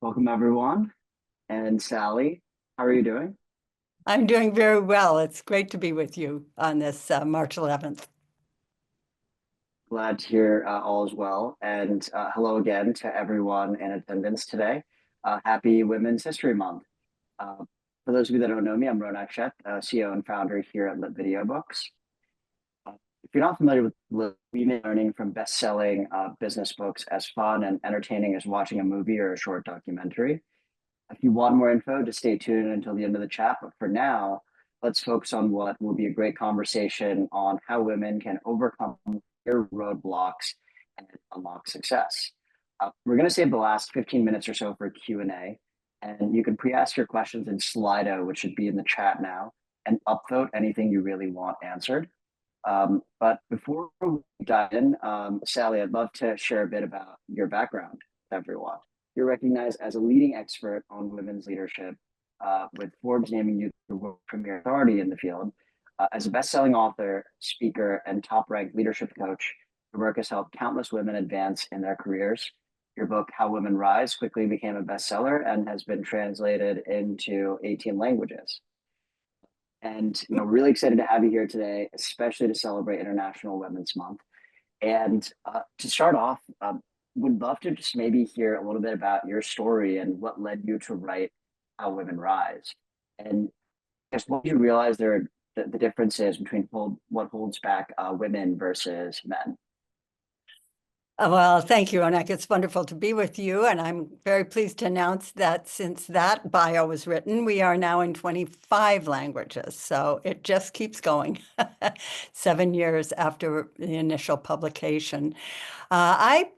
Welcome, everyone. And Sally, how are you doing? I'm doing very well. It's great to be with you on this March 11th. Glad to hear all is well. And hello again to everyone in attendance today. Happy Women's History Month. Uh, for those of you that don't know me, I'm Ronak Sheth, CEO and founder here at Videobooks. If you're not familiar with we've been learning from best-selling business books as fun and entertaining as watching a movie or a short documentary. If you want more info, just stay tuned until the end of the chat. But for now, let's focus on what will be a great conversation on how women can overcome their roadblocks and unlock success. We're going to save the last 15 minutes or so for Q&A, and you can pre-ask your questions in Slido, which should be in the chat now, and upvote anything you really want answered. But before we dive in, Sally, I'd love to share a bit about your background with everyone. You're recognized as a leading expert on women's leadership, with Forbes naming you the world premier authority in the field. As a best-selling author, speaker, and top-ranked leadership coach, your work has helped countless women advance in their careers. Your book, How Women Rise, quickly became a bestseller and has been translated into 18 languages. And really excited to have you here today, especially to celebrate International Women's Month. And to start off, would love to just maybe hear a little bit about your story and what led you to write How Women Rise. And just what you realize there are the differences between what holds back women versus men. Well, thank you, Onek. It's wonderful to be with you. And I'm very pleased to announce that since that bio was written, we are now in 25 languages. So it just keeps going 7 years after the initial publication. I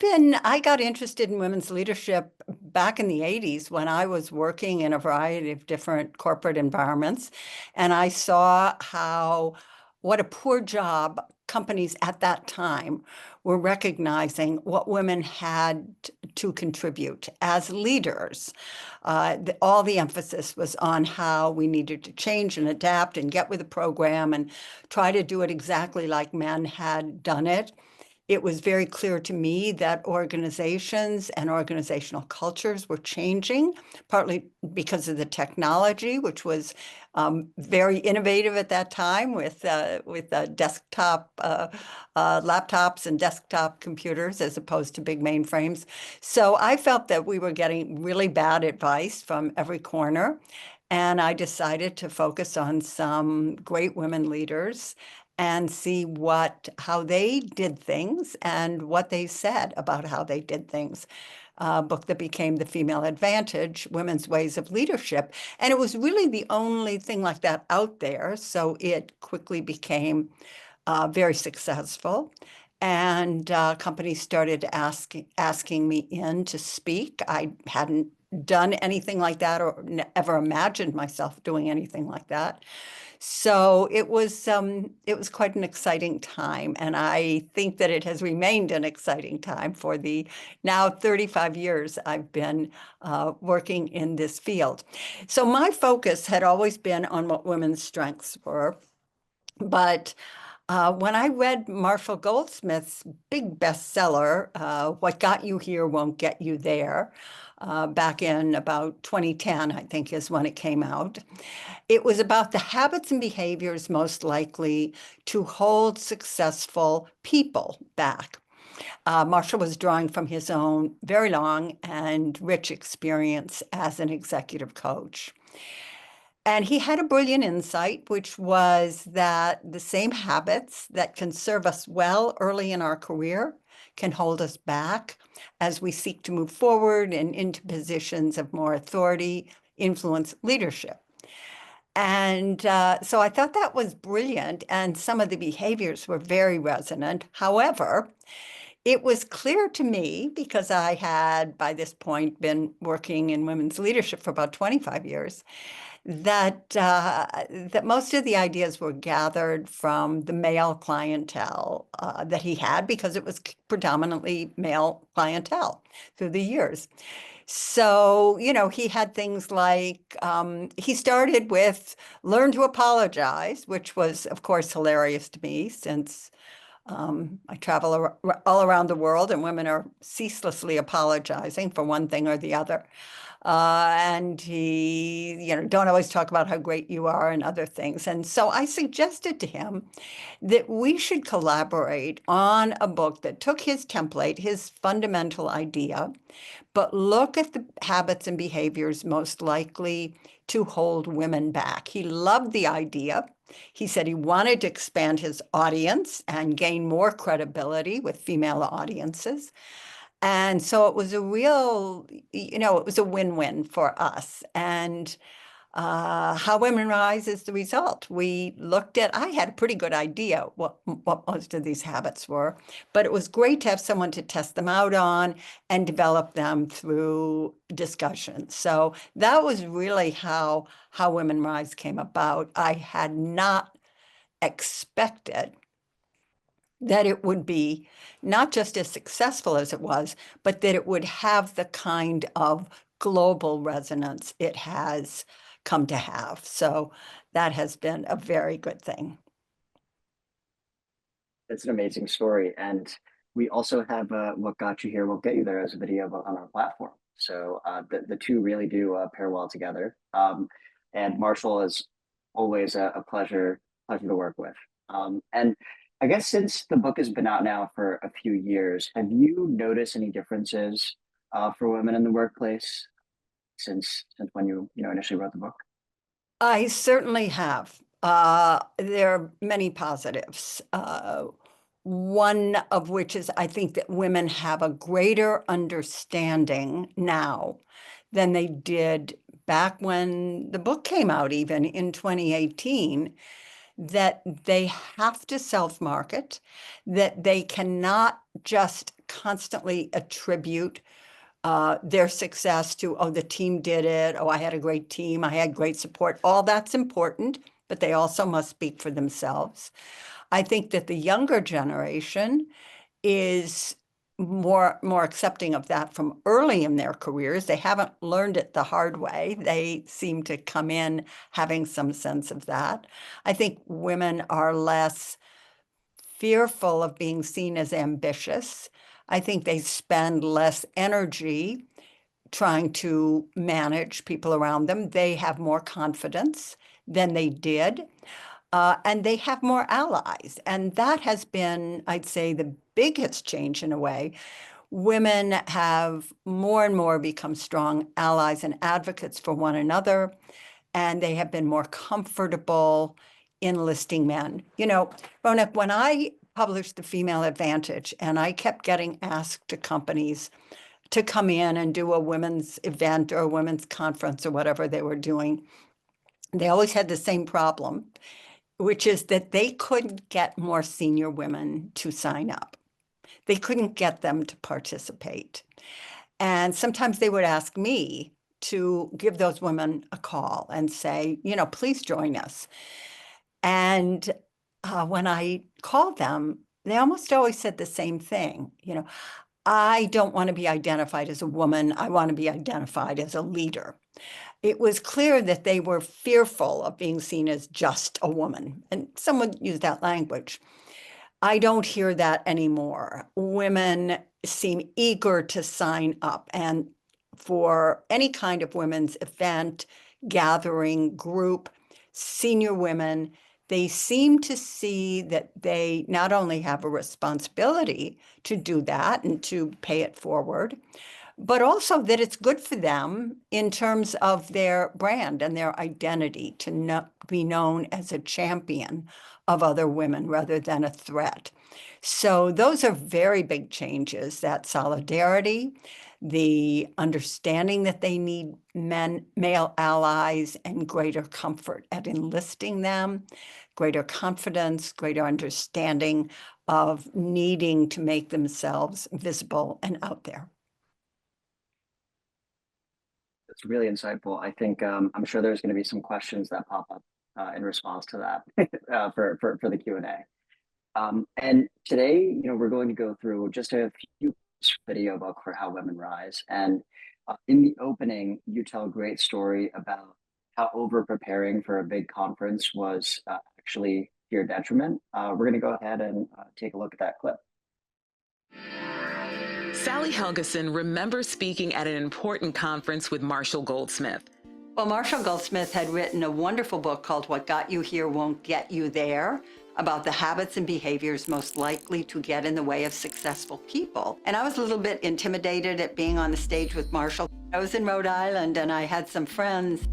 got interested in women's leadership back in the 80s when I was working in a variety of different corporate environments. And I saw what a poor job companies at that time were recognizing what women had to contribute as leaders. All the emphasis was on how we needed to change and adapt and get with the program and try to do it exactly like men had done it. It was very clear to me that organizations and organizational cultures were changing, partly because of the technology, which was very innovative at that time with desktop laptops and desktop computers as opposed to big mainframes. So I felt that we were getting really bad advice from every corner. And I decided to focus on some great women leaders and see how they did things and what they said about how they did things. A book that became The Female Advantage, Women's Ways of Leadership. And it was really the only thing like that out there. So it quickly became very successful. And companies started asking me in to speak. I hadn't done anything like that or ever imagined myself doing anything like that. So it was quite an exciting time, and I think that it has remained an exciting time for the now 35 years I've been working in this field. So my focus had always been on what women's strengths were, but when I read Marshall Goldsmith's big bestseller, What Got You Here Won't Get You There, back in about 2010, I think is when it came out. It was about the habits and behaviors most likely to hold successful people back. Marshall was drawing from his own very long and rich experience as an executive coach. And he had a brilliant insight, which was that the same habits that can serve us well early in our career can hold us back as we seek to move forward and into positions of more authority, influence, leadership. And so I thought that was brilliant. And some of the behaviors were very resonant. However, it was clear to me, because I had by this point been working in women's leadership for about 25 years, that most of the ideas were gathered from the male clientele that he had, because it was predominantly male clientele through the years. So, he had things like, he started with learn to apologize, which was, of course, hilarious to me since I travel all around the world and women are ceaselessly apologizing for one thing or the other. And he, don't always talk about how great you are and other things. And so I suggested to him that we should collaborate on a book that took his template, his fundamental idea, but look at the habits and behaviors most likely to hold women back. He loved the idea. He said he wanted to expand his audience and gain more credibility with female audiences. And so it was a real, it was a win-win for us. And How Women Rise is the result. We looked at, I had a pretty good idea what most of these habits were, but it was great to have someone to test them out on and develop them through discussion. So that was really how Women Rise came about. I had not expected that it would be not just as successful as it was, but that it would have the kind of global resonance it has come to have. So that has been a very good thing. It's an amazing story. And we also have What Got You Here Will Get You There as a video on our platform. So the two really do pair well together. And Marshall is always a pleasure to work with. And I guess since the book has been out now for a few years, have you noticed any differences for women in the workplace since when you initially wrote the book? I certainly have. There are many positives. One of which is I think that women have a greater understanding now than they did back when the book came out, even in 2018, that they have to self-market, that they cannot just constantly attribute their success to, oh, the team did it. Oh, I had a great team. I had great support. All that's important, but they also must speak for themselves. I think that the younger generation is more accepting of that from early in their careers. They haven't learned it the hard way. They seem to come in having some sense of that. I think women are less fearful of being seen as ambitious. I think they spend less energy trying to manage people around them. They have more confidence than they did. And they have more allies. And that has been, I'd say, the biggest change in a way. Women have more and more become strong allies and advocates for one another, and they have been more comfortable enlisting men. Ronak, when I published The Female Advantage, and I kept getting asked to companies to come in and do a women's event or a women's conference or whatever they were doing, they always had the same problem, which is that they couldn't get more senior women to sign up. They couldn't get them to participate. And sometimes they would ask me to give those women a call and say, please join us. And when I called them, they almost always said the same thing. I don't want to be identified as a woman. I want to be identified as a leader. It was clear that they were fearful of being seen as just a woman. And someone used that language. I don't hear that anymore. Women seem eager to sign up. And for any kind of women's event, gathering, group, senior women, they seem to see that they not only have a responsibility to do that and to pay it forward, but also that it's good for them in terms of their brand and their identity to be known as a champion of other women rather than a threat. So those are very big changes, that solidarity, the understanding that they need male allies, and greater comfort at enlisting them, greater confidence, greater understanding of needing to make themselves visible and out there. It's really insightful. I think I'm sure there's going to be some questions that pop up in response to that for the Q&A. And today, we're going to go through just a few video book for How Women Rise. And in the opening, you tell a great story about how over preparing for a big conference was actually to your detriment. We're going to go ahead and take a look at that clip. Sally Helgesen remembers speaking at an important conference with Marshall Goldsmith. Well, Marshall Goldsmith had written a wonderful book called What Got You Here Won't Get You There, about the habits and behaviors most likely to get in the way of successful people. And I was a little bit intimidated at being on the stage with Marshall. I was in Rhode Island and I had some friends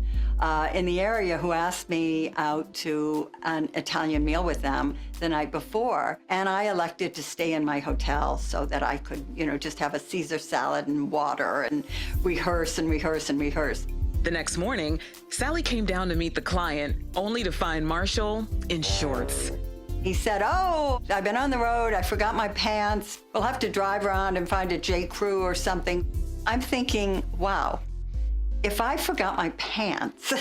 in the area who asked me out to an Italian meal with them the night before. And I elected to stay in my hotel so that I could, just have a Caesar salad and water and rehearse and rehearse and rehearse. The next morning, Sally came down to meet the client, only to find Marshall in shorts. He said, "Oh, I've been on the road, I forgot my pants. We'll have to drive around and find a J. Crew or something." I'm thinking, wow, if I forgot my pants,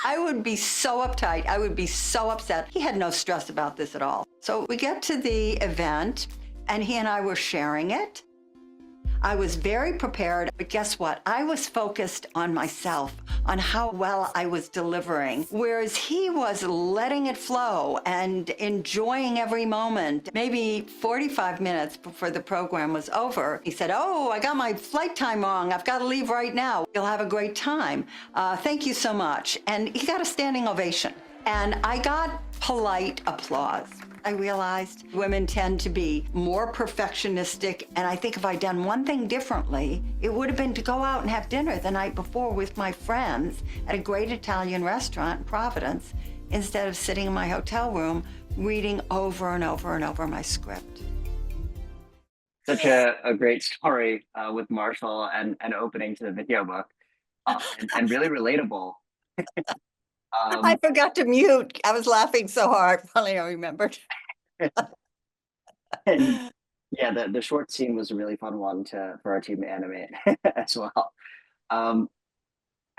I would be so uptight, I would be so upset. He had no stress about this at all. So we get to the event and he and I were sharing it. I was very prepared, but guess what? I was focused on myself, on how well I was delivering, whereas he was letting it flow and enjoying every moment. Maybe 45 minutes before the program was over, he said, "Oh, I got my flight time wrong. I've got to leave right now. You'll have a great time. Thank you so much." And he got a standing ovation. And I got polite applause. I realized women tend to be more perfectionistic, and I think if I'd done one thing differently, it would have been to go out and have dinner the night before with my friends at a great Italian restaurant in Providence, instead of sitting in my hotel room reading over and over and over my script. Such a great story with Marshall and opening to the video book, and really relatable. I forgot to mute. I was laughing so hard. Finally, I remembered. And yeah, the short scene was a really fun one for our team to animate as well. Um,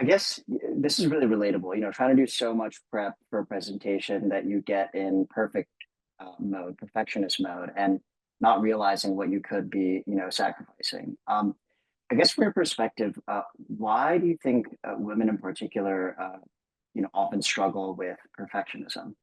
I guess this is really relatable. Trying to do so much prep for a presentation that you get in perfect mode, perfectionist mode, and not realizing what you could be, sacrificing. I guess from your perspective, why do you think women in particular, often struggle with perfectionism?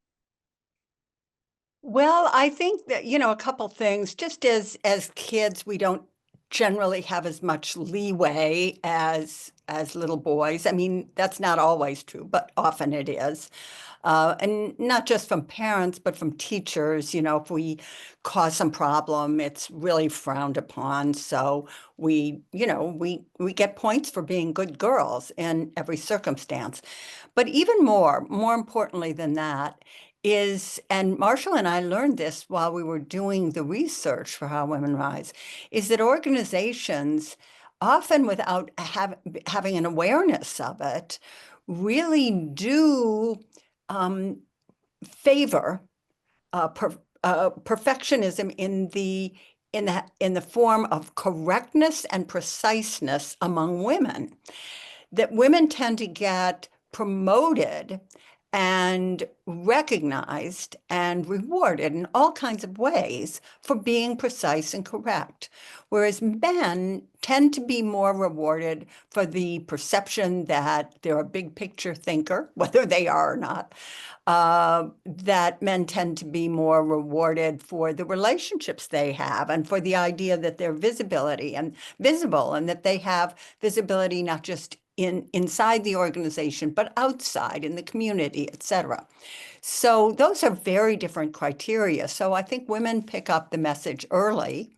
Well, I think that, a couple things. Just as kids, we don't generally have as much leeway as little boys. I mean, that's not always true, but often it is. And not just from parents, but from teachers. If we cause some problem, it's really frowned upon. So we get points for being good girls in every circumstance. But even more importantly than that is, and Marshall and I learned this while we were doing the research for How Women Rise, is that organizations, often without having an awareness of it, really do favor perfectionism in the form of correctness and preciseness among women. That women tend to get promoted and recognized and rewarded in all kinds of ways for being precise and correct, whereas men tend to be more rewarded for the perception that they're a big picture thinker, whether they are or not. That men tend to be more rewarded for the relationships they have and for the idea that they're visibility and visible, and that they have visibility not just inside the organization, but outside in the community, et cetera. So those are very different criteria. So I think women pick up the message early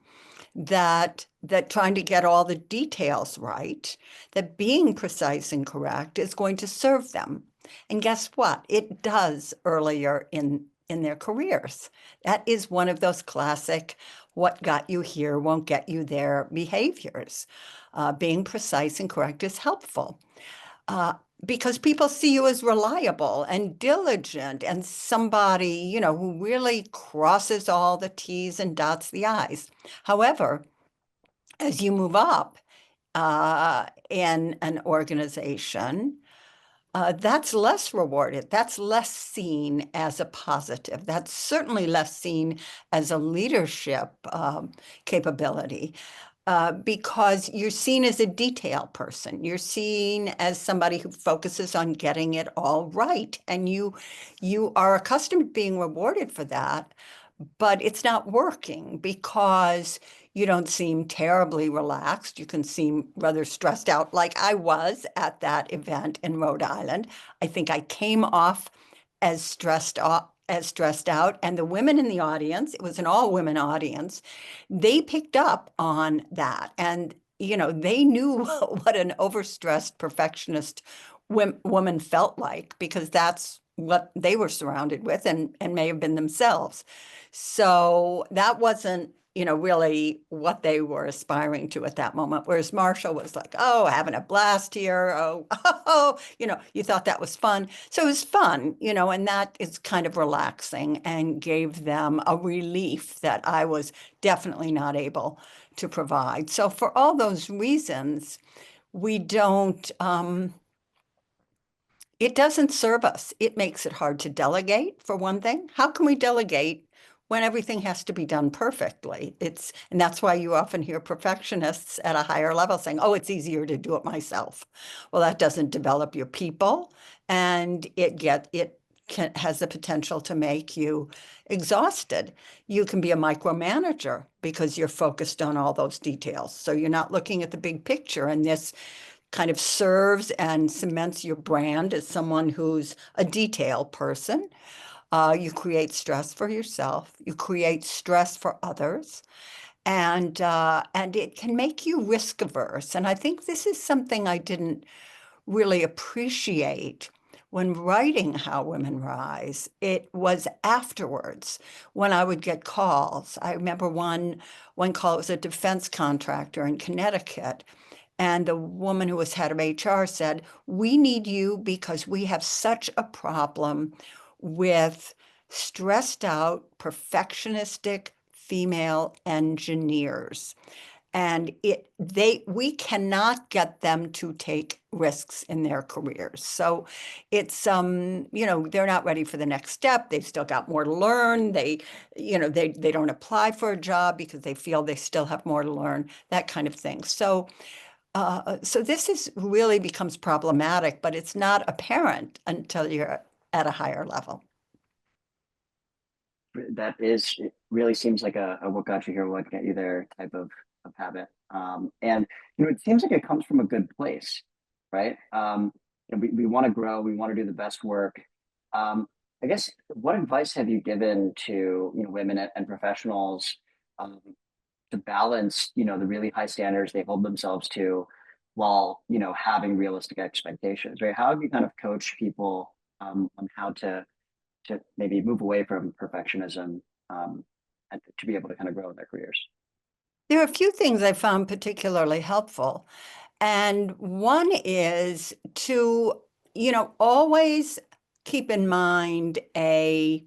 that trying to get all the details right, that being precise and correct is going to serve them. And guess what? It does earlier in their careers. That is one of those classic "what got you here won't get you there" behaviors. Being precise and correct is helpful because people see you as reliable and diligent and somebody, who really crosses all the T's and dots the I's. However, as you move up in an organization, that's less rewarded. That's less seen as a positive. That's certainly less seen as a leadership capability. Because you're seen as a detail person. You're seen as somebody who focuses on getting it all right. And you are accustomed to being rewarded for that, but it's not working because You don't seem terribly relaxed. You can seem rather stressed out, like I was at that event in Rhode Island. I think I came off as stressed out. And the women in the audience, it was an all-women audience, they picked up on that. And, they knew what an overstressed perfectionist woman felt like, because that's what they were surrounded with and may have been themselves. So that wasn't, really what they were aspiring to at that moment. Whereas Marshall was like, oh, having a blast here. Oh, oh, you thought that was fun. So it was fun, and that is kind of relaxing and gave them a relief that I was definitely not able to provide. So for all those reasons, we don't, it doesn't serve us. It makes it hard to delegate, for one thing. How can we delegate when everything has to be done perfectly? And that's why you often hear perfectionists at a higher level saying, oh, it's easier to do it myself. Well, that doesn't develop your people, and has the potential to make you exhausted. You can be a micromanager because you're focused on all those details. So you're not looking at the big picture, and this kind of serves and cements your brand as someone who's a detail person. You create stress for yourself. You create stress for others, and it can make you risk averse. And I think this is something I didn't really appreciate when writing How Women Rise. It was afterwards when I would get calls. I remember one call. It was a defense contractor in Connecticut. And the woman who was head of HR said, we need you because we have such a problem with stressed out, perfectionistic female engineers. And we cannot get them to take risks in their careers. So it's, they're not ready for the next step. They've still got more to learn. They don't apply for a job because they feel they still have more to learn, that kind of thing. So this really becomes problematic, but it's not apparent until you're at a higher level. It really seems like a what got you here, what got you there type of habit. And it seems like it comes from a good place, right? We want to grow, we want to do the best work. I guess, what advice have you given to women and professionals to balance the really high standards they hold themselves to, while having realistic expectations, right? How have you kind of coached people on how to maybe move away from perfectionism, and to be able to kind of grow in their careers? There are a few things I found particularly helpful. And one is to, always keep in mind a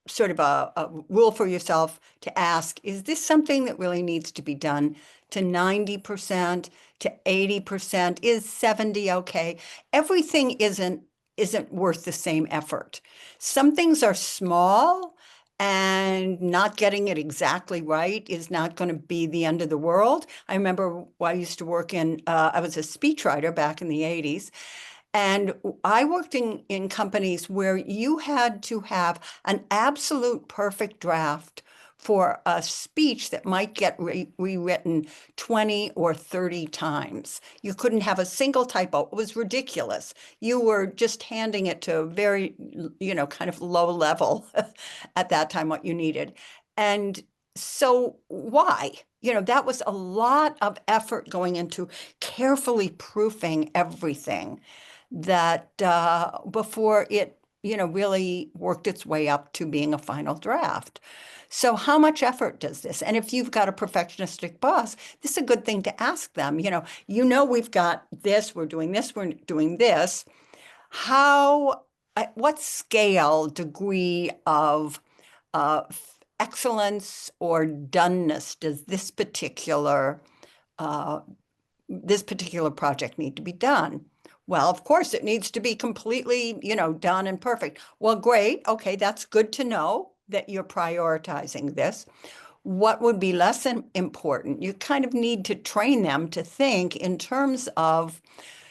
sort of a rule for yourself to ask, is this something that really needs to be done to 90%, to 80%? Is 70 okay? Everything isn't worth the same effort. Some things are small, and not getting it exactly right is not going to be the end of the world. I remember I used to work I was a speechwriter back in the 80s. And I worked in companies where you had to have an absolute perfect draft for a speech that might get rewritten 20 or 30 times. You couldn't have a single typo. It was ridiculous. You were just handing it to a very, kind of low level at that time, what you needed. And so why? That was a lot of effort going into carefully proofing everything that before it, really worked its way up to being a final draft. So how much effort does this? And if you've got a perfectionistic boss, this is a good thing to ask them. We've got this, we're doing this, we're doing this. What scale, degree of excellence or doneness does this particular project need to be done? Well, of course, it needs to be completely, done and perfect. Well, great. Okay, that's good to know that you're prioritizing this. What would be less important? You kind of need to train them to think in terms of,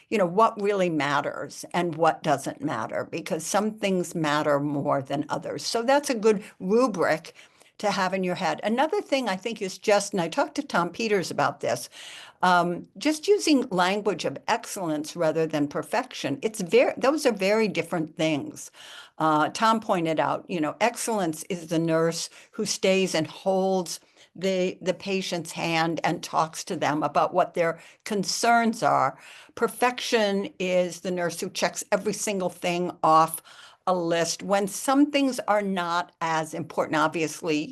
what really matters and what doesn't matter, because some things matter more than others. So that's a good rubric to have in your head. Another thing I think is just, and I talked to Tom Peters about this, just using language of excellence rather than perfection. Those are very different things. Tom pointed out, excellence is the nurse who stays and holds the patient's hand and talks to them about what their concerns are. Perfection is the nurse who checks every single thing off a list when some things are not as important. Obviously,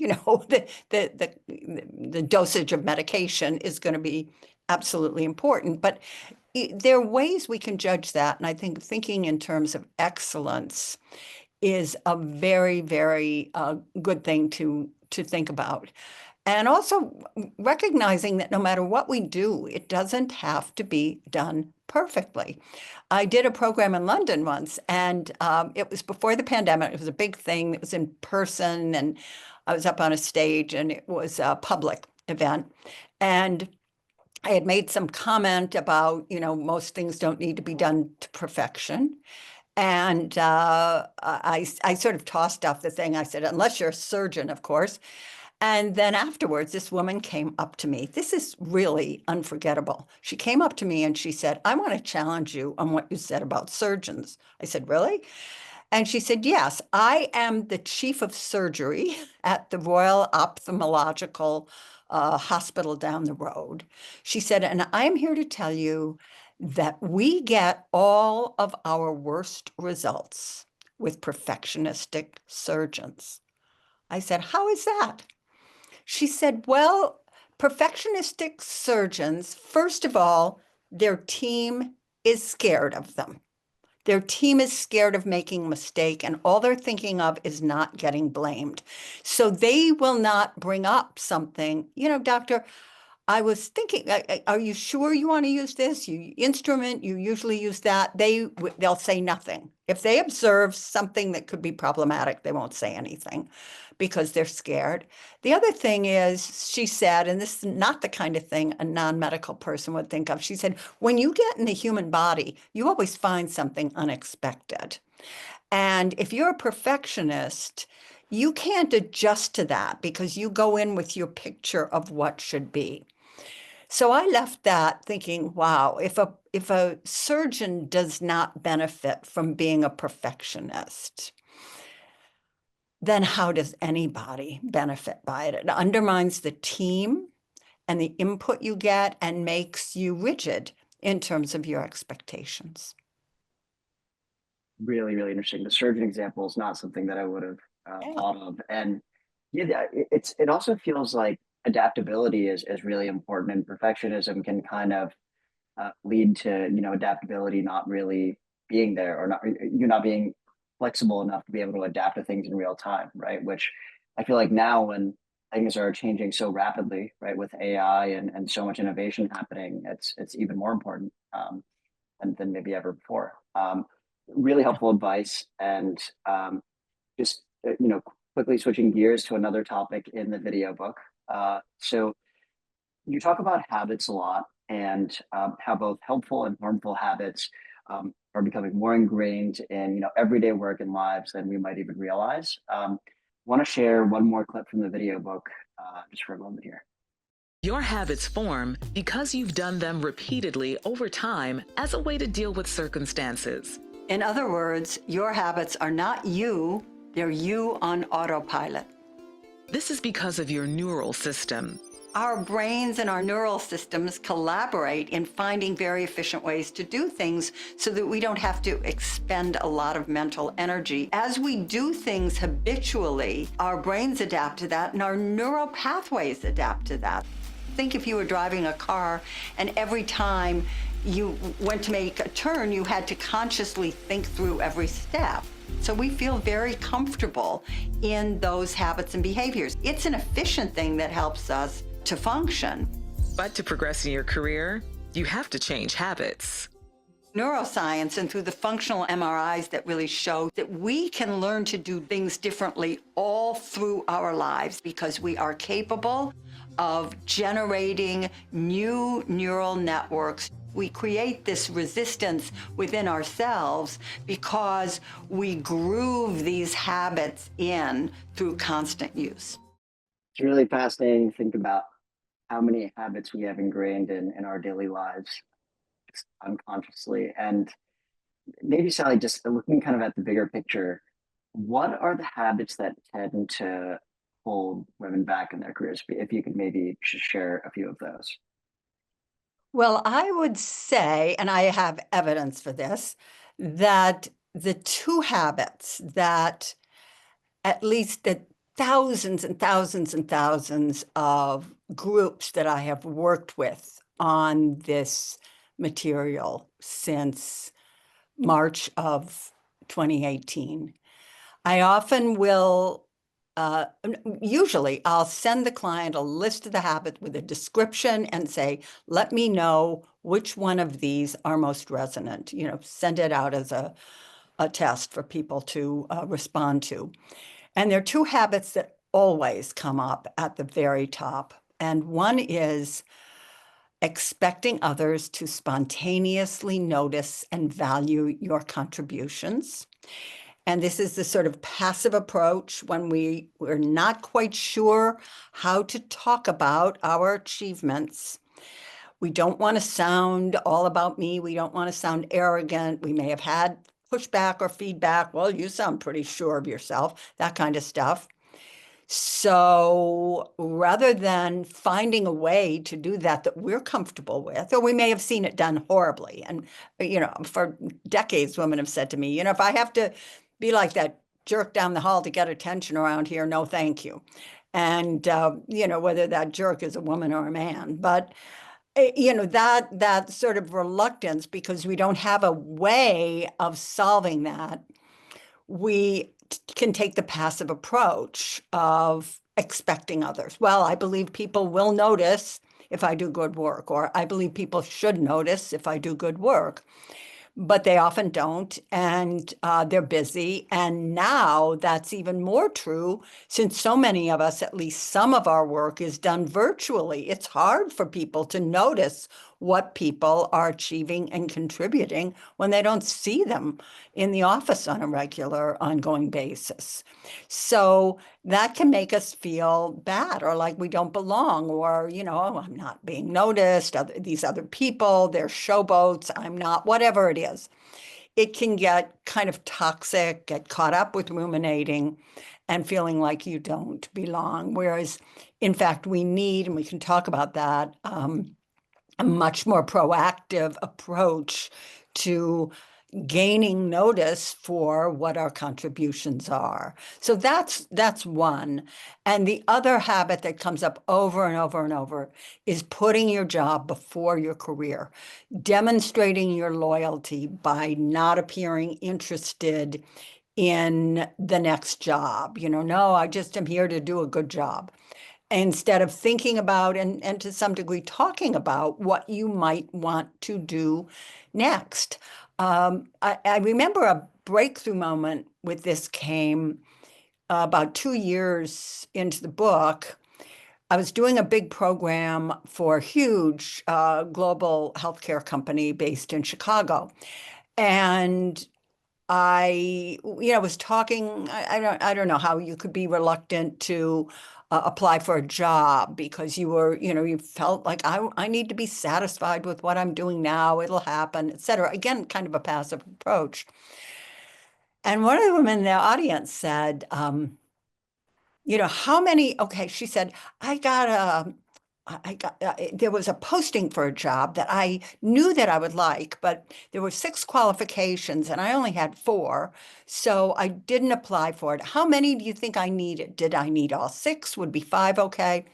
the dosage of medication is going to be absolutely important, but there are ways we can judge that. And I think thinking in terms of excellence is a very, very good thing to think about. And also recognizing that no matter what we do, it doesn't have to be done perfectly. I did a program in London once, and it was before the pandemic. It was a big thing. It was in person, and I was up on a stage, and it was a public event. And I had made some comment about, most things don't need to be done to perfection. And I sort of tossed off the thing. I said, unless you're a surgeon, of course. And then afterwards, this woman came up to me. This is really unforgettable. She came up to me and she said, I want to challenge you on what you said about surgeons. I said, really? And she said, yes, I am the chief of surgery at the Royal Ophthalmological Hospital down the road. She said, and I am here to tell you that we get all of our worst results with perfectionistic surgeons. I said, how is that? She said, well, perfectionistic surgeons, first of all, their team is scared of them. Their team is scared of making a mistake, and all they're thinking of is not getting blamed. So they will not bring up something, doctor, I was thinking, are you sure you want to use this? You instrument, you usually use that. They'll say nothing. If they observe something that could be problematic, they won't say anything because they're scared. The other thing is, she said, and this is not the kind of thing a non-medical person would think of. She said, when you get in the human body, you always find something unexpected. And if you're a perfectionist, you can't adjust to that because you go in with your picture of what should be. So I left that thinking, wow, if a surgeon does not benefit from being a perfectionist, then how does anybody benefit by it? It undermines the team and the input you get and makes you rigid in terms of your expectations. Really, really interesting. The surgeon example is not something that I would have thought of. And yeah, it also feels like adaptability is really important, and perfectionism can kind of lead to adaptability not really being there, or you're not being flexible enough to be able to adapt to things in real time, right? Which I feel like now, when things are changing so rapidly, right, with AI and so much innovation happening, it's even more important than maybe ever before. Really helpful advice, and just quickly switching gears to another topic in the video book. So you talk about habits a lot, and how both helpful and harmful habits are becoming more ingrained in everyday work and lives than we might even realize. Want to share one more clip from the video book just for a moment here. Your habits form because you've done them repeatedly over time as a way to deal with circumstances. In other words, your habits are not you, they're you on autopilot. This is because of your neural system. Our brains and our neural systems collaborate in finding very efficient ways to do things so that we don't have to expend a lot of mental energy. As we do things habitually, our brains adapt to that and our neural pathways adapt to that. Think if you were driving a car and every time you went to make a turn, you had to consciously think through every step. So we feel very comfortable in those habits and behaviors. It's an efficient thing that helps us to function. But to progress in your career, you have to change habits. Neuroscience and through the functional MRIs that really show that we can learn to do things differently all through our lives because we are capable of generating new neural networks. We create this resistance within ourselves because we groove these habits in through constant use. It's really fascinating to think about how many habits we have ingrained in our daily lives just unconsciously. And maybe, Sally, just looking kind of at the bigger picture, what are the habits that tend to hold women back in their careers? If you could maybe just share a few of those. Well, I would say, and I have evidence for this, that the two habits that at least the thousands and thousands and thousands of groups that I have worked with on this material since March of 2018. I often will, usually I'll send the client a list of the habits with a description and say, let me know which one of these are most resonant, send it out as a test for people to respond to. And there are two habits that always come up at the very top. And one is expecting others to spontaneously notice and value your contributions. And this is the sort of passive approach when we're not quite sure how to talk about our achievements. We don't want to sound all about me. We don't want to sound arrogant. We may have had pushback or feedback. Well, you sound pretty sure of yourself, that kind of stuff. So rather than finding a way to do that we're comfortable with, or we may have seen it done horribly. And, for decades, women have said to me, if I have to be like that jerk down the hall to get attention around here, no, thank you. And, whether that jerk is a woman or a man, but that sort of reluctance because we don't have a way of solving that, we can take the passive approach of expecting others. Well, I believe people will notice if I do good work, or I believe people should notice if I do good work. But they often don't, and they're busy. And now that's even more true since so many of us, at least some of our work is done virtually. It's hard for people to notice what people are achieving and contributing when they don't see them in the office on a regular, ongoing basis. So that can make us feel bad or like we don't belong, or, oh, I'm not being noticed. These other people, they're showboats. I'm not, whatever it is. It can get kind of toxic, get caught up with ruminating and feeling like you don't belong. Whereas, in fact, we need, and we can talk about that, a much more proactive approach to gaining notice for what our contributions are. So that's one. And the other habit that comes up over and over and over is putting your job before your career, demonstrating your loyalty by not appearing interested in the next job. No, I just am here to do a good job, instead of thinking about and to some degree talking about what you might want to do next. I remember a breakthrough moment with this came about 2 years into the book. I was doing a big program for a huge global healthcare company based in Chicago. And I, was talking, I don't know how you could be reluctant to apply for a job because you were, you felt like I need to be satisfied with what I'm doing now. It'll happen, et cetera. Again, kind of a passive approach. And one of the women in the audience said, how many, okay, she said, there was a posting for a job that I knew that I would like, but there were 6 qualifications and I only had 4. So I didn't apply for it. How many do you think I needed? Did I need all 6? Would be 5 okay?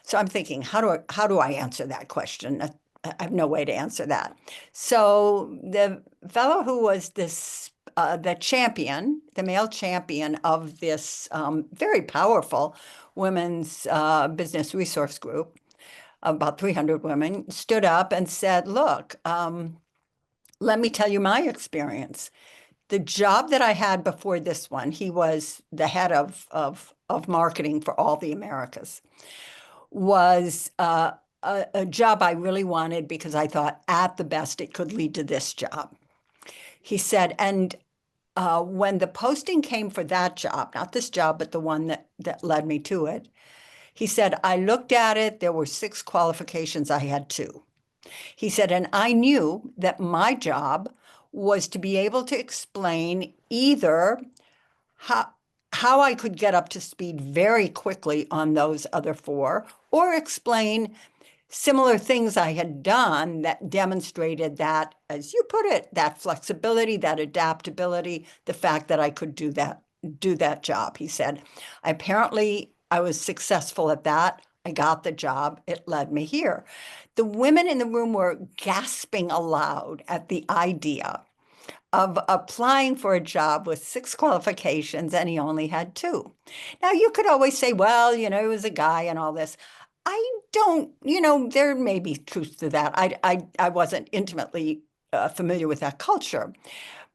So I'm thinking, how do I answer that question? I have no way to answer that. So the fellow who was the champion, the male champion of this very powerful women's business resource group, about 300 women, stood up and said, look, let me tell you my experience. The job that I had before this one, he was the head of marketing for all the Americas, was a job I really wanted because I thought at the best it could lead to this job. He said, and when the posting came for that job, not this job, but the one that led me to it, He said, I looked at it, there were 6 qualifications, I had 2. He said, and I knew that my job was to be able to explain either how, how I could get up to speed very quickly on those other 4, or explain similar things I had done that demonstrated that, as you put it, that flexibility, that adaptability, the fact that I could do that job. He said, apparently I was successful at that. I got the job. It led me here. The women in the room were gasping aloud at the idea of applying for a job with 6 qualifications and he only had 2. Now, you could always say, well, he was a guy and all this. I don't, there may be truth to that. I wasn't intimately familiar with that culture.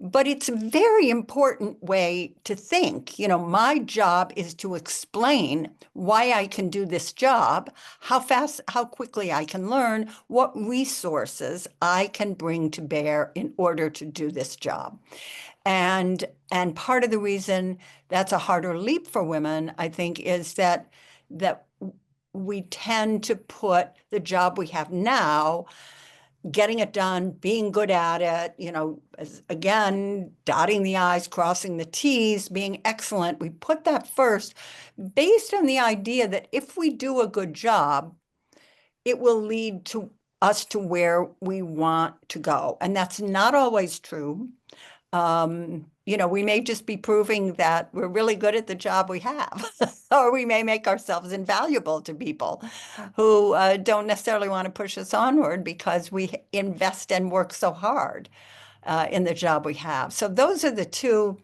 But it's a very important way to think. My job is to explain why I can do this job, how fast, how quickly I can learn, what resources I can bring to bear in order to do this job. And part of the reason that's a harder leap for women, I think, is that we tend to put the job we have now, getting it done, being good at it, again, dotting the I's, crossing the T's, being excellent. We put that first based on the idea that if we do a good job, it will lead to us to where we want to go. And that's not always true. We may just be proving that we're really good at the job we have, or we may make ourselves invaluable to people who don't necessarily want to push us onward because we invest and work so hard in the job we have. So those are the 2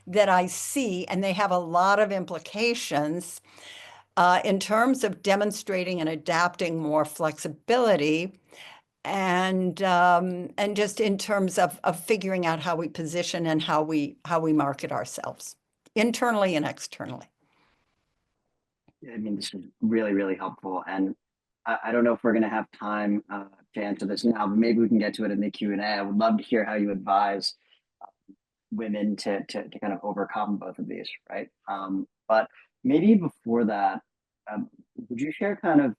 that I see, and they have a lot of implications in terms of demonstrating and adapting more flexibility. And just in terms of figuring out how we position and how we market ourselves internally and externally. I mean, this is really, really helpful. And I don't know if we're going to have time to answer this now, but maybe we can get to it in the Q&A. I would love to hear how you advise women to kind of overcome both of these, right? But maybe before that, would you share kind of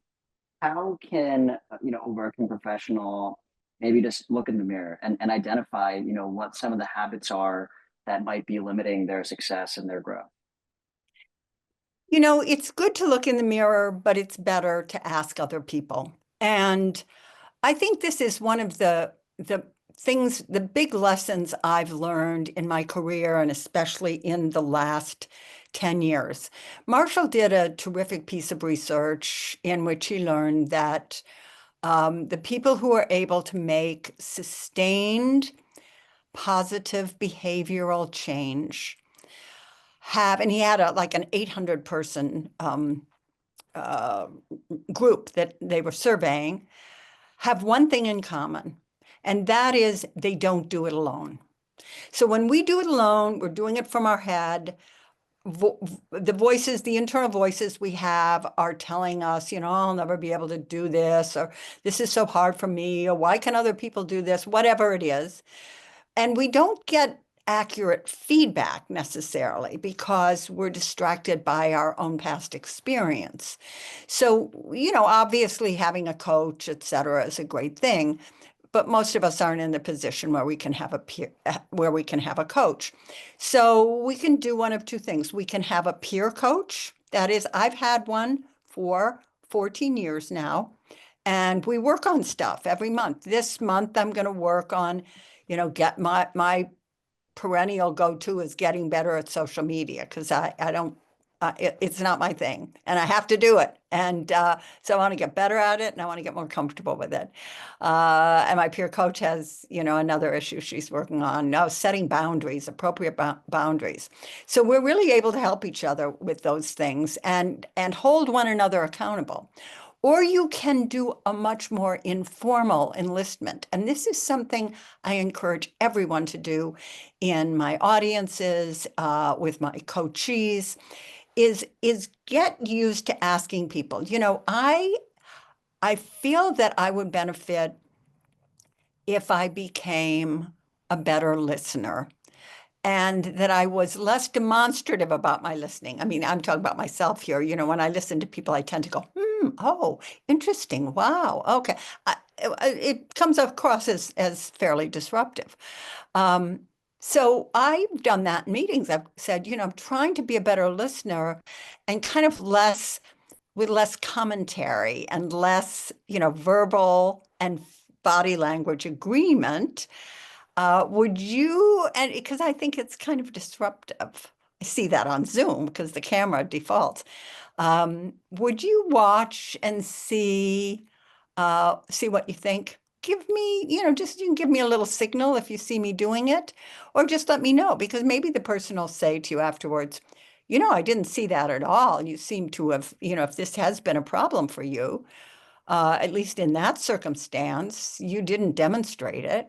how can a working professional maybe just look in the mirror and identify what some of the habits are that might be limiting their success and their growth? It's good to look in the mirror, but it's better to ask other people. And I think this is one of the things, the big lessons I've learned in my career, and especially in the last 10 years. Marshall did a terrific piece of research in which he learned that the people who are able to make sustained positive behavioral change and he had like an 800-person group that they were surveying, have one thing in common, and that is they don't do it alone. So when we do it alone, we're doing it from our head. The internal voices we have are telling us, I'll never be able to do this, or this is so hard for me, or why can other people do this, whatever it is. And we don't get accurate feedback necessarily because we're distracted by our own past experience. So, obviously having a coach, et cetera, is a great thing, but most of us aren't in the position where we can have a coach. So we can do one of 2 things. We can have a peer coach. That is, I've had one for 14 years now, and we work on stuff every month. This month, I'm going to work on, get my perennial go-to is getting better at social media because I don't, it's not my thing and I have to do it. And so I want to get better at it and I want to get more comfortable with it. And my peer coach has, another issue she's working on now, setting boundaries, appropriate boundaries. So we're really able to help each other with those things and hold one another accountable. Or you can do a much more informal enlistment. And this is something I encourage everyone to do in my audiences, with my coachees, is get used to asking people. I feel that I would benefit if I became a better listener. and that I was less demonstrative about my listening. I mean, I'm talking about myself here. You know, when I listen to people, I tend to go, oh, interesting. Wow. Okay. It comes across as fairly disruptive. Um, so I've done that in meetings. I've said, you know, I'm trying to be a better listener and kind of with less commentary and less, you know, verbal and body language agreement. Would you, and because I think it's kind of disruptive. I see that on Zoom because the camera defaults. Would you watch and see what you think? Give me, you know, just you can give me a little signal if you see me doing it, or just let me know, because maybe the person will say to you afterwards, you know, I didn't see that at all. You seem to have, you know, if this has been a problem for you, at least in that circumstance, you didn't demonstrate it.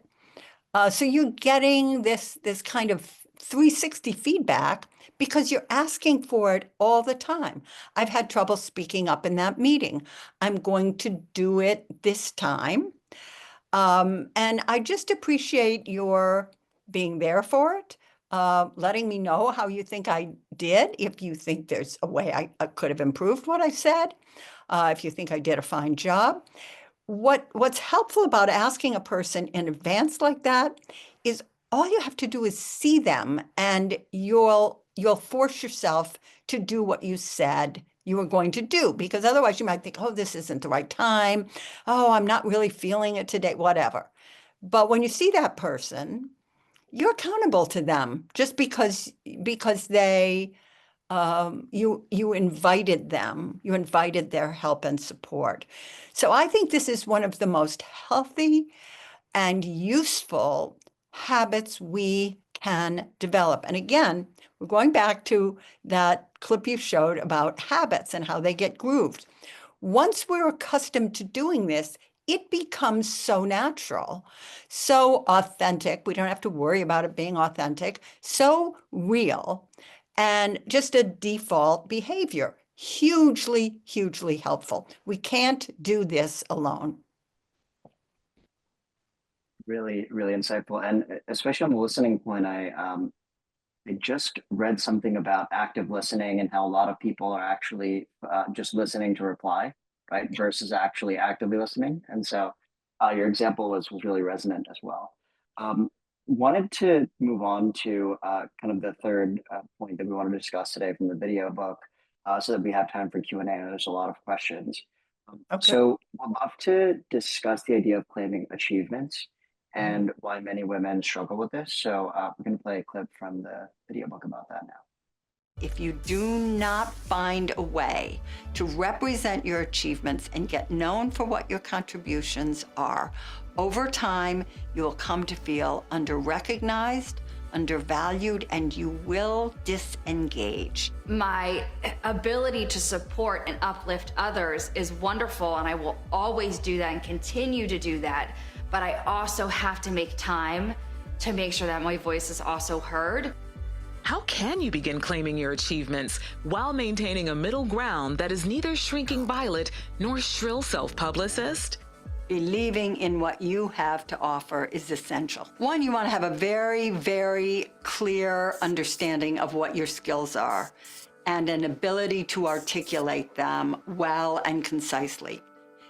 So you're getting this kind of 360 feedback because you're asking for it all the time. I've had trouble speaking up in that meeting. I'm going to do it this time. And I just appreciate your being there for it, letting me know how you think I did, if you think there's a way I could have improved what I said, if you think I did a fine job. What's helpful about asking a person in advance like that is all you have to do is see them, and you'll force yourself to do what you said you were going to do, because otherwise you might think, oh, this isn't the right time. Oh, I'm not really feeling it today, whatever. But when you see that person, you're accountable to them just because you invited them, you invited their help and support. So I think this is one of the most healthy and useful habits we can develop. And again, we're going back to that clip you showed about habits and how they get grooved. Once we're accustomed to doing this, it becomes so natural, so authentic. We don't have to worry about it being authentic, so real, and just a default behavior. Hugely, hugely helpful. We can't do this alone. Really, really insightful. And especially on the listening point, I just read something about active listening and how a lot of people are actually just listening to reply, right, versus actually actively listening. And so your example was really resonant as well. Um, Wanted to move on to kind of the third point that we want to discuss today from the video book, so that we have time for Q&A. There's a lot of questions. Okay. So I'd love to discuss the idea of claiming achievements and why many women struggle with this. So we're going to play a clip from the video book about that now. If you do not find a way to represent your achievements and get known for what your contributions are, over time, you will come to feel under-recognized, undervalued, and you will disengage. My ability to support and uplift others is wonderful, and I will always do that and continue to do that. But I also have to make time to make sure that my voice is also heard. How can you begin claiming your achievements while maintaining a middle ground that is neither shrinking violet nor shrill self-publicist? Believing in what you have to offer is essential. One, you want to have a very, very clear understanding of what your skills are and an ability to articulate them well and concisely.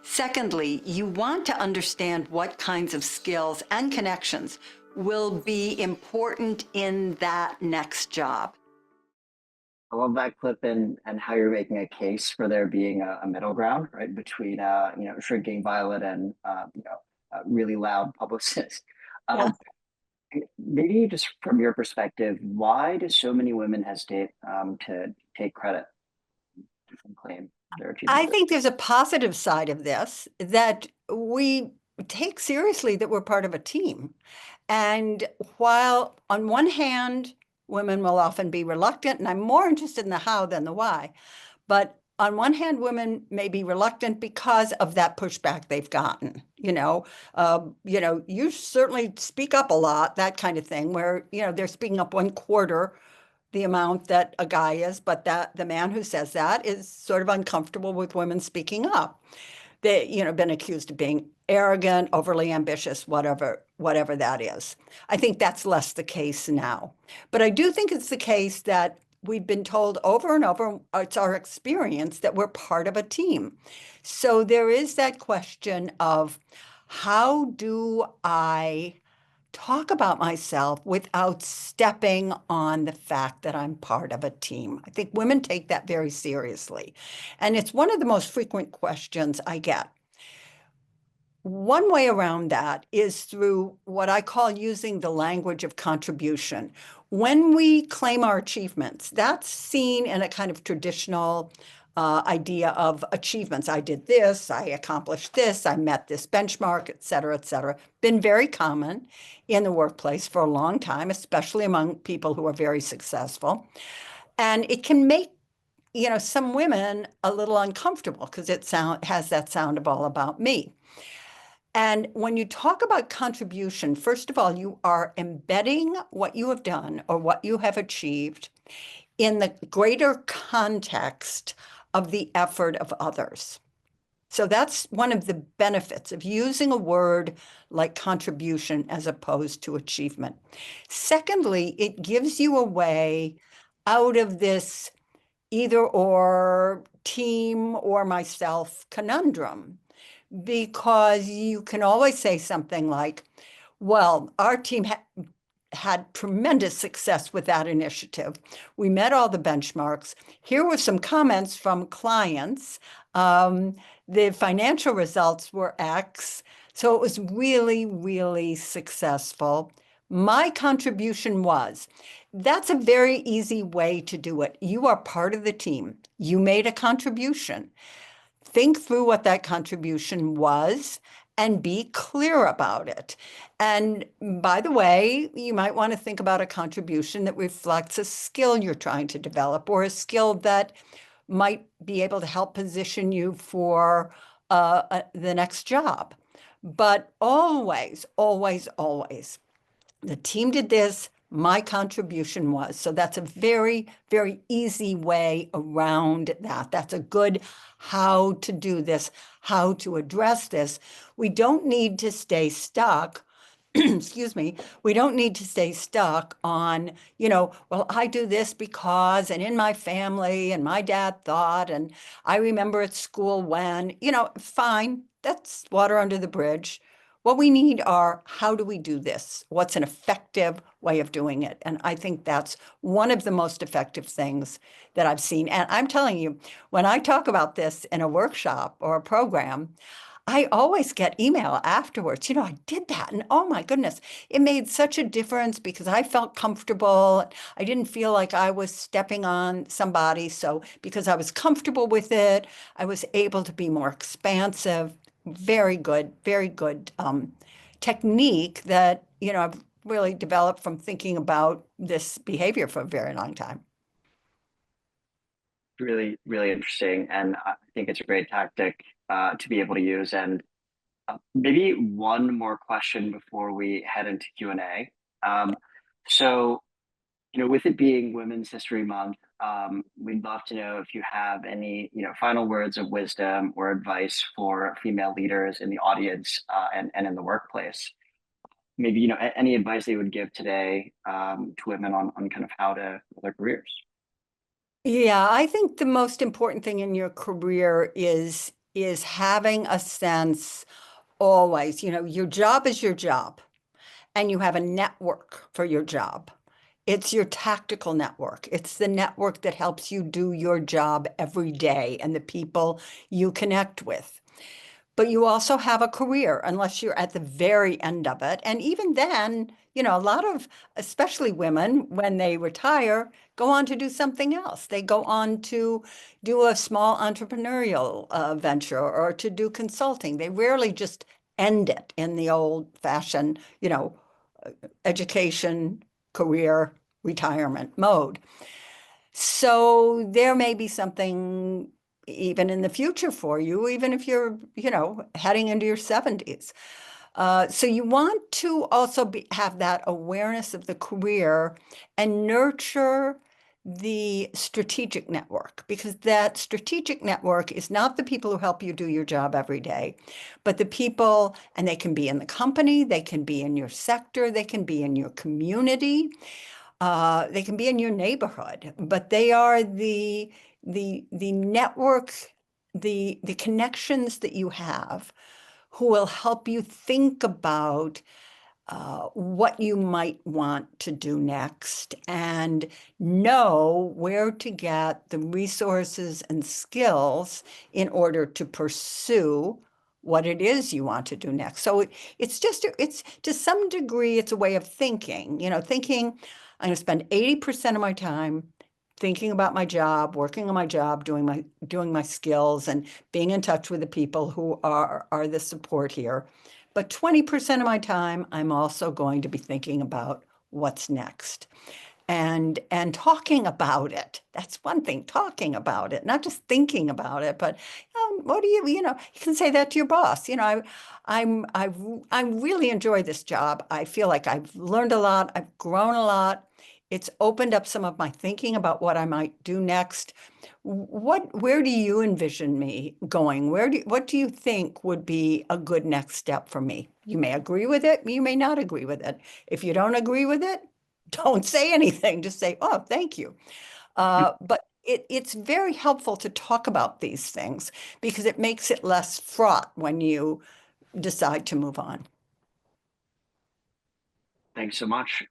Secondly, you want to understand what kinds of skills and connections will be important in that next job. I love that clip and how you're making a case for there being a middle ground, right, between shrinking violet and really loud publicists. Yeah. Maybe just from your perspective, why do so many women hesitate to take credit and claim their achievements? I think there's a positive side of this, that we take seriously that we're part of a team. And while on one hand, women will often be reluctant, and I'm more interested in the how than the why, but on one hand, women may be reluctant because of that pushback they've gotten. You certainly speak up a lot, that kind of thing, where they're speaking up 1/4 the amount that a guy is, but that the man who says that is sort of uncomfortable with women speaking up. they, been accused of being arrogant, overly ambitious, whatever that is. I think that's less the case now. But I do think it's the case that we've been told over and over, it's our experience that we're part of a team. So there is that question of how do I talk about myself without stepping on the fact that I'm part of a team? I think women take that very seriously. And it's one of the most frequent questions I get. One way around that is through what I call using the language of contribution. When we claim our achievements, that's seen in a kind of traditional idea of achievements. I did this, I accomplished this, I met this benchmark, et cetera, et cetera. Been very common in the workplace for a long time, especially among people who are very successful. And it can make some women a little uncomfortable because it has that sound of all about me. And when you talk about contribution, first of all, you are embedding what you have done or what you have achieved in the greater context of the effort of others. So that's one of the benefits of using a word like contribution as opposed to achievement. Secondly, it gives you a way out of this either or team or myself conundrum, because you can always say something like, well, our team had tremendous success with that initiative. We met all the benchmarks. Here were some comments from clients. The financial results were X. So it was really, really successful. My contribution was, that's a very easy way to do it. You are part of the team. You made a contribution. Think through what that contribution was and be clear about it. And by the way, you might want to think about a contribution that reflects a skill you're trying to develop or a skill that might be able to help position you for the next job. But always, always, always, the team did this, my contribution was. So that's a very, very easy way around that. That's a good how to do this, how to address this. We don't need to stay stuck. Excuse me, we don't need to stay stuck on, well, I do this because, and in my family, and my dad thought, and I remember at school when, fine, that's water under the bridge. What we need are, how do we do this? What's an effective way of doing it? And I think that's one of the most effective things that I've seen. And I'm telling you, when I talk about this in a workshop or a program, I always get email afterwards. I did that. And oh my goodness, it made such a difference because I felt comfortable. I didn't feel like I was stepping on somebody. So because I was comfortable with it, I was able to be more expansive. Very good technique that, I've really developed from thinking about this behavior for a very long time. Really, really interesting. And I think it's a great tactic to be able to use. And maybe one more question before we head into Q&A. So, with it being Women's History Month, we'd love to know if you have any, final words of wisdom or advice for female leaders in the audience and in the workplace. Maybe, any advice they would give today to women on kind of how to their careers. Yeah, I think the most important thing in your career is having a sense always, your job is your job, and you have a network for your job. It's your tactical network. It's the network that helps you do your job every day and the people you connect with. But you also have a career, unless you're at the very end of it. And even then, a lot of, especially women, when they retire, go on to do something else. They go on to do a small entrepreneurial venture or to do consulting. They rarely just end it in the old-fashioned, education, career, retirement mode. So there may be something even in the future for you, even if you're, heading into your 70s. So you want to also have that awareness of the career and nurture the strategic network, because that strategic network is not the people who help you do your job every day, but the people, and they can be in the company, they can be in your sector, they can be in your community, they can be in your neighborhood, but they are the network, the connections that you have who will help you think about what you might want to do next and know where to get the resources and skills in order to pursue what it is you want to do next. So it's to some degree, it's a way of thinking, thinking I'm going to spend 80% of my time thinking about my job, working on my job, doing my skills and being in touch with the people who are the support here. But 20% of my time, I'm also going to be thinking about what's next and talking about it. That's one thing, talking about it, not just thinking about it, but what do you can say that to your boss. I really enjoy this job. I feel like I've learned a lot. I've grown a lot. It's opened up some of my thinking about what I might do next. Where do you envision me going? What do you think would be a good next step for me? You may agree with it, you may not agree with it. If you don't agree with it, don't say anything. Just say, oh, thank you. But it's very helpful to talk about these things because it makes it less fraught when you decide to move on. Thanks so much,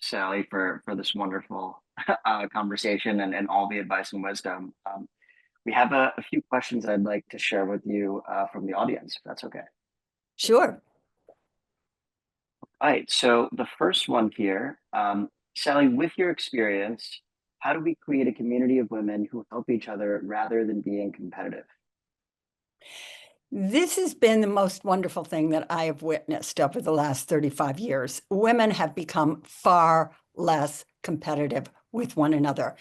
Sally, for this wonderful conversation and all the advice and wisdom. We have a few questions I'd like to share with you from the audience, if that's okay. Sure. All right, so the first one here, Sally, with your experience, how do we create a community of women who help each other rather than being competitive? This has been the most wonderful thing that I have witnessed over the last 35 years. Women have become far less competitive with one another.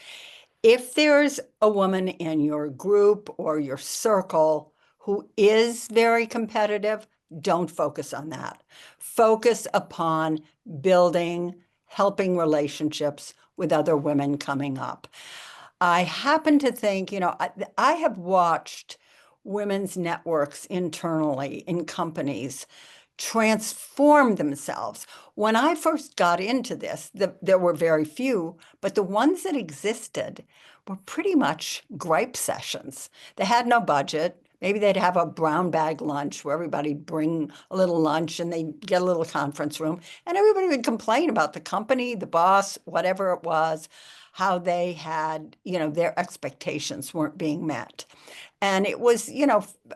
If there's a woman in your group or your circle who is very competitive, don't focus on that. Focus upon building, helping relationships with other women coming up. I happen to think, I have watched women's networks internally in companies transform themselves. When I first got into this, there were very few, but the ones that existed were pretty much gripe sessions. They had no budget. Maybe they'd have a brown bag lunch where everybody'd bring a little lunch and they'd get a little conference room and everybody would complain about the company, the boss, whatever it was, how they had, their expectations weren't being met. And it was,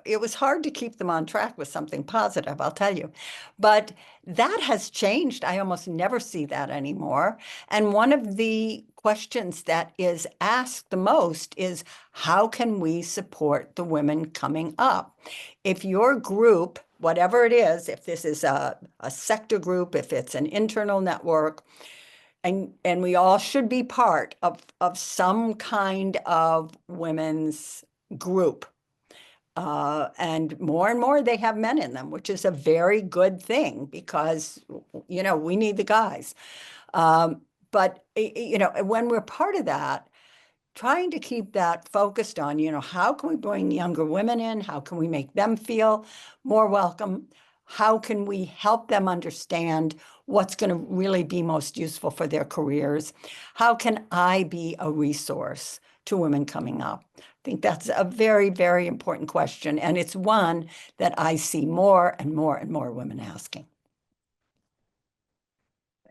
it was hard to keep them on track with something positive, I'll tell you. But that has changed. I almost never see that anymore. And one of the questions that is asked the most is, how can we support the women coming up? If your group, whatever it is, if this is a sector group, if it's an internal network, and we all should be part of some kind of women's group. And more they have men in them, which is a very good thing because, we need the guys. But, when we're part of that, trying to keep that focused on, how can we bring younger women in? How can we make them feel more welcome? How can we help them understand what's going to really be most useful for their careers? How can I be a resource to women coming up? I think that's a very, very important question. And it's one that I see more and more and more women asking.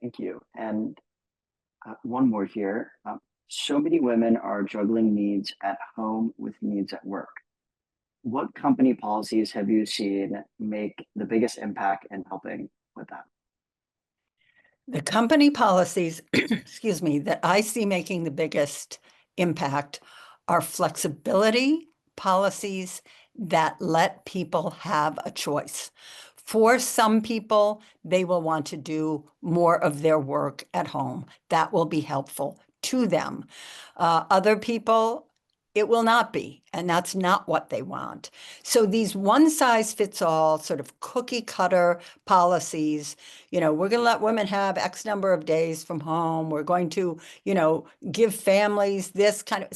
Thank you. And one more here. So many women are juggling needs at home with needs at work. What company policies have you seen make the biggest impact in helping with that? The company policies, excuse me, that I see making the biggest impact are flexibility policies that let people have a choice. For some people, they will want to do more of their work at home. That will be helpful to them. Other people, It will not be, and that's not what they want. So these one size fits all sort of cookie cutter policies, we're going to let women have X number of days from home. We're going to, give families this kind of,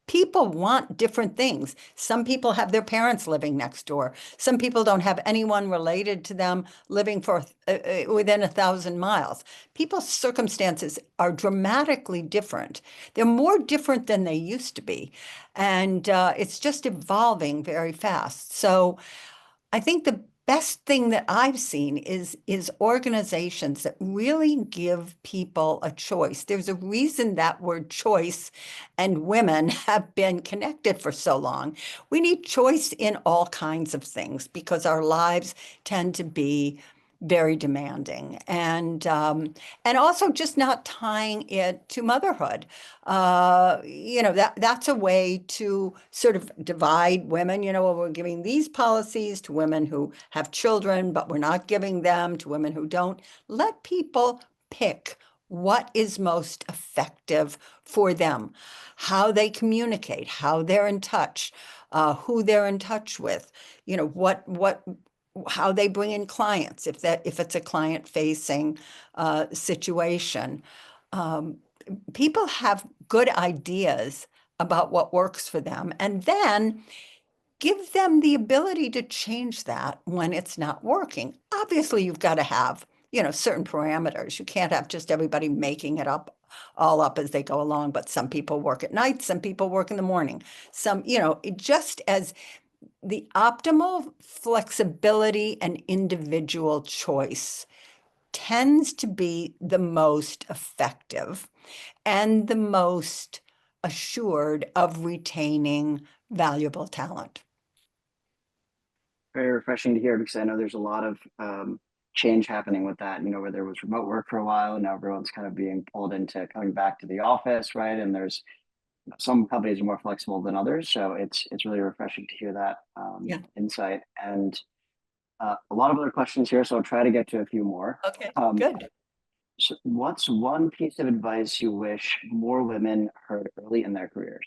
people want different things. Some people have their parents living next door. Some people don't have anyone related to them living for within 1,000 miles. People's circumstances are dramatically different. They're more different than they used to be. And it's just evolving very fast. So I think the best thing that I've seen is organizations that really give people a choice. There's a reason that word choice and women have been connected for so long. We need choice in all kinds of things because our lives tend to be very demanding, and also just not tying it to motherhood. That's a way to sort of divide women. Well, we're giving these policies to women who have children, but we're not giving them to women who don't. Let people pick what is most effective for them, how they communicate, how they're in touch, who they're in touch with, how they bring in clients, if it's a client facing situation. People have good ideas about what works for them, and then give them the ability to change that when it's not working. Obviously, you've got to have, certain parameters. You can't have just everybody making it up all up as they go along, but some people work at night, some people work in the morning. Some, just as the optimal flexibility and individual choice tends to be the most effective and the most assured of retaining valuable talent. Very refreshing to hear, because I know there's a lot of change happening with that, where there was remote work for a while and now everyone's kind of being pulled into coming back to the office, right? And there's some companies are more flexible than others. So it's really refreshing to hear that insight. And a lot of other questions here, so I'll try to get to a few more. Okay, good. So what's one piece of advice you wish more women heard early in their careers?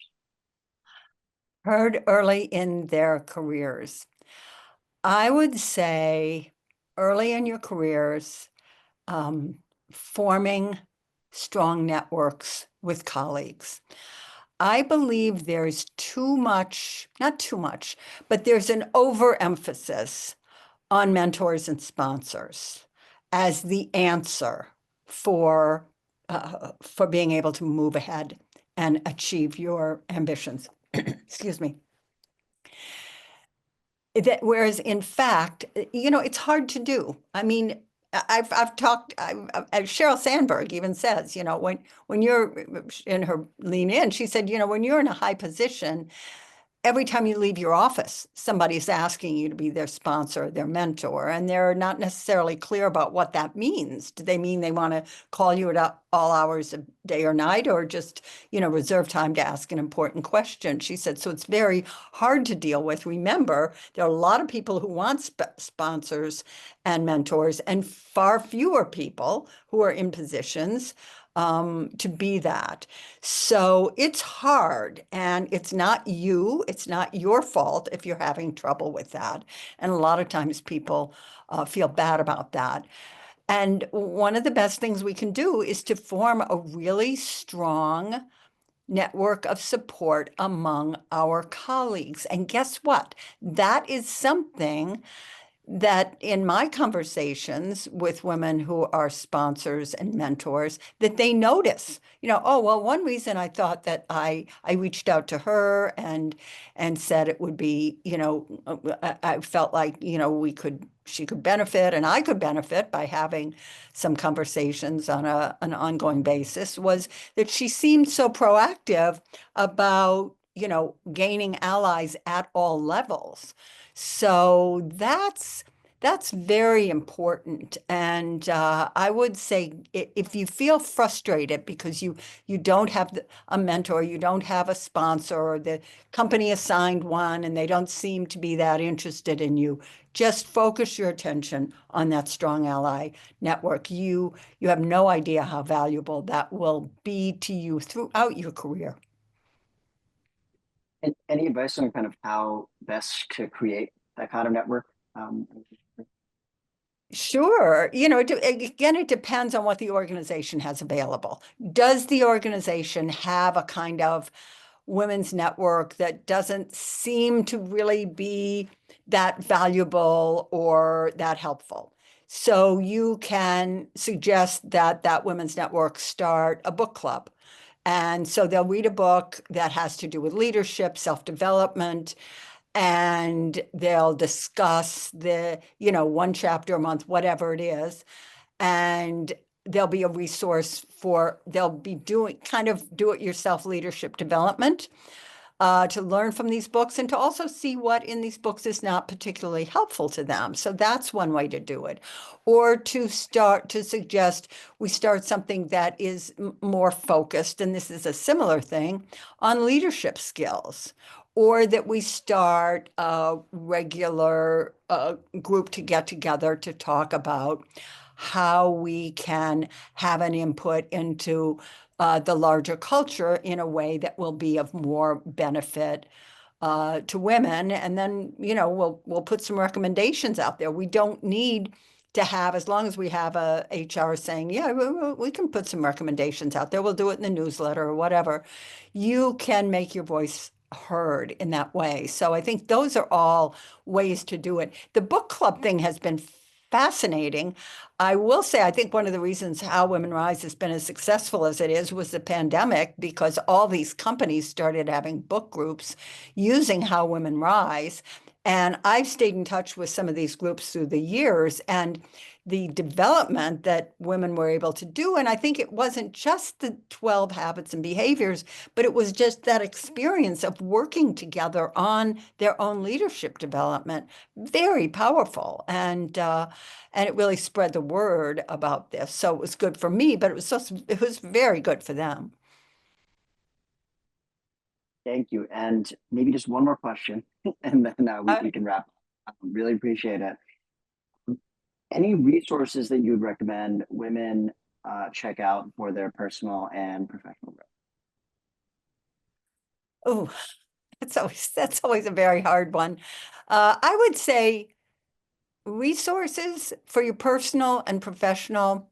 Heard early in their careers. I would say early in your careers, forming strong networks with colleagues. I believe there's too much, not too much, but there's an overemphasis on mentors and sponsors as the answer for being able to move ahead and achieve your ambitions. Excuse me. Whereas in fact, it's hard to do. I mean, I've talked, Sheryl Sandberg even says, when you're in her Lean In, she said, when you're in a high position, every time you leave your office, somebody's asking you to be their sponsor, their mentor, and they're not necessarily clear about what that means. Do they mean they want to call you at all hours of day or night, or just, reserve time to ask an important question? She said, so it's very hard to deal with. Remember, there are a lot of people who want sponsors and mentors, and far fewer people who are in positions to be that. So it's hard, and it's not your fault if you're having trouble with that. And a lot of times people feel bad about that. And one of the best things we can do is to form a really strong network of support among our colleagues. And guess what? That is something that in my conversations with women who are sponsors and mentors, that they notice, oh, well, one reason I thought that I reached out to her and said it would be, I felt like, she could benefit and I could benefit by having some conversations on an ongoing basis, was that she seemed so proactive about, gaining allies at all levels. So that's very important. And I would say if you feel frustrated because you don't have a mentor, you don't have a sponsor, or the company assigned one and they don't seem to be that interested in you, just focus your attention on that strong ally network. You have no idea how valuable that will be to you throughout your career. Any advice on kind of how best to create that kind of network? Sure. Again, it depends on what the organization has available. Does the organization have a kind of women's network that doesn't seem to really be that valuable or that helpful? So you can suggest that that women's network start a book club. And so they'll read a book that has to do with leadership, self-development, and they'll discuss the, one chapter a month, whatever it is. And there'll be a resource they'll be doing kind of do-it-yourself leadership development to learn from these books and to also see what in these books is not particularly helpful to them. So that's one way to do it. Or to suggest we start something that is more focused, and this is a similar thing, on leadership skills. Or that we start a regular group to get together to talk about how we can have an input into the larger culture in a way that will be of more benefit to women. And then, we'll put some recommendations out there. We don't need to have, as long as we have a HR saying, yeah, we can put some recommendations out there. We'll do it in the newsletter or whatever. You can make your voice heard in that way. So I think those are all ways to do it. The book club thing has been fascinating. I will say, I think one of the reasons How Women Rise has been as successful as it is was the pandemic, because all these companies started having book groups using How Women Rise. And I've stayed in touch with some of these groups through the years and the development that women were able to do. And I think it wasn't just the 12 habits and behaviors, but it was just that experience of working together on their own leadership development. Very powerful. And it really spread the word about this. So it was good for me, but it was very good for them. Thank you. And maybe just one more question, and then we can wrap up. Really appreciate it. Any resources that you would recommend women check out for their personal and professional growth? Oh, that's always a very hard one. I would say resources for your personal and professional.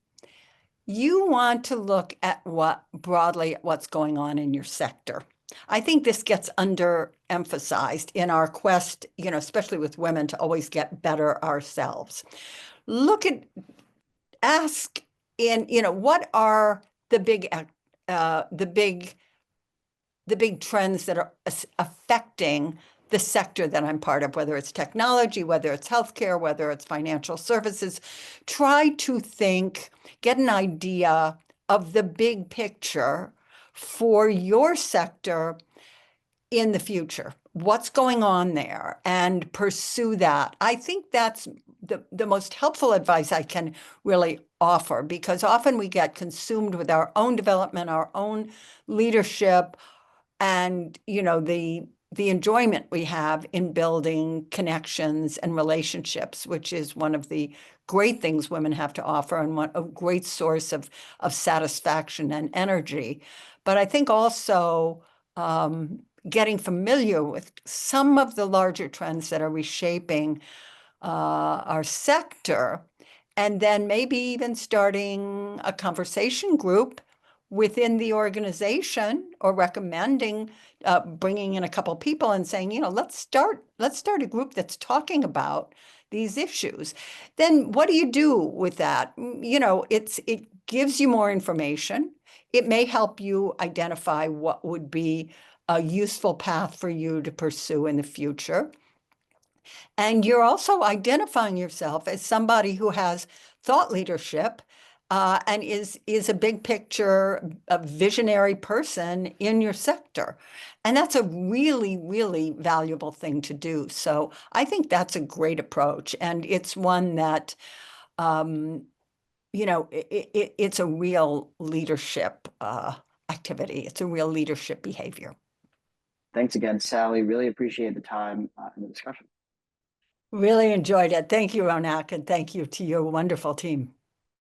You want to look at what's going on in your sector. I think this gets underemphasized in our quest, especially with women, to always get better ourselves. Ask what are the big trends that are affecting the sector that I'm part of, whether it's technology, whether it's healthcare, whether it's financial services. Try to get an idea of the big picture for your sector in the future. What's going on there, and pursue that. I think that's the most helpful advice I can really offer, because often we get consumed with our own development, our own leadership, and the enjoyment we have in building connections and relationships, which is one of the great things women have to offer and a great source of satisfaction and energy. But I think also getting familiar with some of the larger trends that are reshaping our sector, and then maybe even starting a conversation group within the organization, or recommending bringing in a couple people and saying, let's start a group that's talking about these issues. Then what do you do with that? It gives you more information. It may help you identify what would be a useful path for you to pursue in the future. And you're also identifying yourself as somebody who has thought leadership and is a big picture, a visionary person in your sector. And that's a really, really valuable thing to do. So I think that's a great approach. And it's one that, it's a real leadership activity. It's a real leadership behavior. Thanks again, Sally. Really appreciate the time and the discussion. Really enjoyed it. Thank you, Ronak, and thank you to your wonderful team.